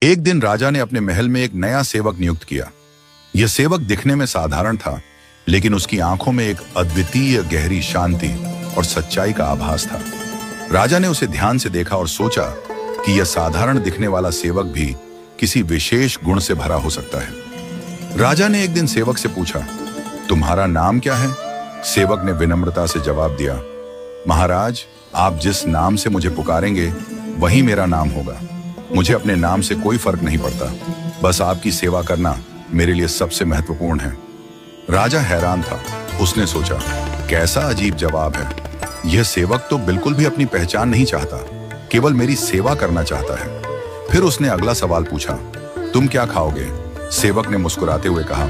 एक दिन राजा ने अपने महल में एक नया सेवक नियुक्त किया। यह सेवक दिखने में साधारण था, लेकिन उसकी आंखों में एक अद्वितीय गहरी शांति और सच्चाई का आभास था। राजा ने उसे ध्यान से देखा और सोचा कि यह साधारण दिखने वाला सेवक भी किसी विशेष गुण से भरा हो सकता है। राजा ने एक दिन सेवक से पूछा, तुम्हारा नाम क्या है? सेवक ने विनम्रता से जवाब दिया, महाराज, आप जिस नाम से मुझे पुकारेंगे वही मेरा नाम होगा। मुझे अपने नाम से कोई फर्क नहीं पड़ता, बस आपकी सेवा करना मेरे लिए सबसे महत्वपूर्ण है। राजा हैरान था। उसने सोचा, कैसा अजीब जवाब है। यह सेवक तो बिल्कुल भी अपनी पहचान नहीं चाहता, केवल मेरी सेवा करना चाहता है। फिर उसने अगला सवाल पूछा, तुम क्या खाओगे? सेवक ने मुस्कुराते हुए कहा,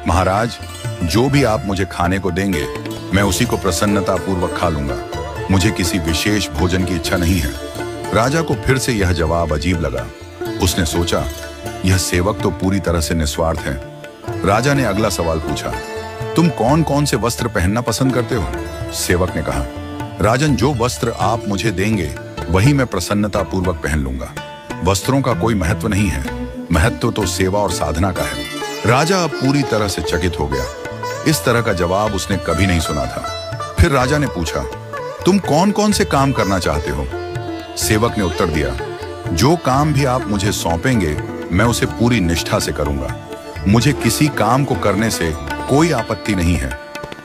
महाराज, जो भी आप मुझे खाने को देंगे मैं उसी को प्रसन्नता पूर्वक खा लूंगा। मुझे किसी विशेष भोजन की इच्छा नहीं है। राजा को फिर से यह जवाब अजीब लगा। उसने सोचा, यह सेवक तो पूरी तरह से निस्वार्थ है। राजा ने अगला सवाल पूछा, तुम कौन कौन से वस्त्र पहनना पसंद करते हो? सेवक ने कहा, राजन, जो वस्त्र आप मुझे देंगे वही मैं प्रसन्नता पूर्वक पहन लूंगा। वस्त्रों का कोई महत्व नहीं है, महत्व तो सेवा और साधना का है। राजा अब पूरी तरह से चकित हो गया। इस तरह का जवाब उसने कभी नहीं सुना था। फिर राजा ने पूछा, तुम कौन कौन से काम करना चाहते हो? सेवक ने उत्तर दिया, जो काम भी आप मुझे सौंपेंगे मैं उसे पूरी निष्ठा से करूंगा। मुझे किसी काम को करने से कोई आपत्ति नहीं है,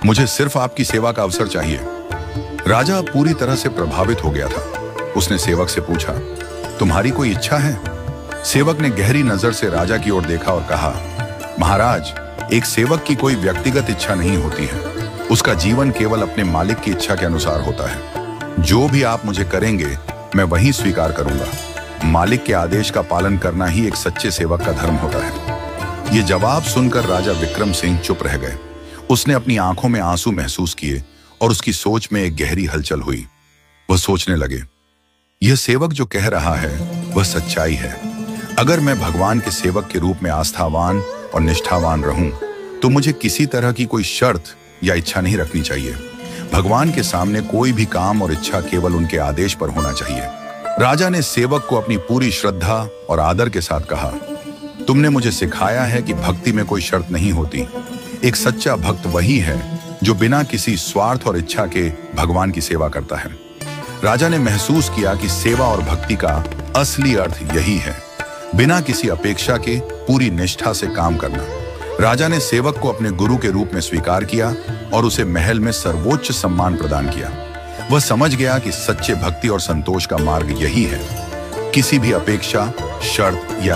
मुझे सिर्फ आपकी सेवा का अवसर चाहिए। राजा पूरी तरह से प्रभावित हो गया था। उसने सेवक से पूछा, तुम्हारी कोई इच्छा है? सेवक ने गहरी नजर से राजा की ओर देखा और कहा, महाराज, एक सेवक की कोई व्यक्तिगत इच्छा नहीं होती है। उसका जीवन केवल अपने मालिक की इच्छा के अनुसार होता है। जो भी आप मुझे करेंगे मैं वही स्वीकार करूंगा। मालिक के आदेश का पालन करना ही एक सच्चे सेवक का धर्म होता है। यह जवाब सुनकर राजा विक्रम सिंह चुप रह गए। उसने अपनी आंखों में आंसू महसूस किए और उसकी सोच में एक गहरी हलचल हुई। वह सोचने लगे, यह सेवक जो कह रहा है वह सच्चाई है। अगर मैं भगवान के सेवक के रूप में आस्थावान और निष्ठावान रहूं तो मुझे किसी तरह की कोई शर्त या इच्छा नहीं रखनी चाहिए। भगवान के सामने कोई भी काम और इच्छा केवल उनके आदेश पर होना चाहिए। राजा ने सेवक को अपनी पूरी श्रद्धा और आदर के साथ कहा, तुमने मुझे सिखाया है कि भक्ति में कोई शर्त नहीं होती। एक सच्चा भक्त वही है जो बिना किसी स्वार्थ और इच्छा के भगवान की सेवा करता है। राजा ने महसूस किया कि सेवा और भक्ति का असली अर्थ यही है, बिना किसी अपेक्षा के पूरी निष्ठा से काम करना। राजा ने सेवक को अपने गुरु के रूप में स्वीकार किया और उसे महल में सर्वोच्च सम्मान प्रदान किया। वह समझ गया कि सच्चे भक्ति और संतोष का मार्ग यही है, किसी भी अपेक्षा, शर्त या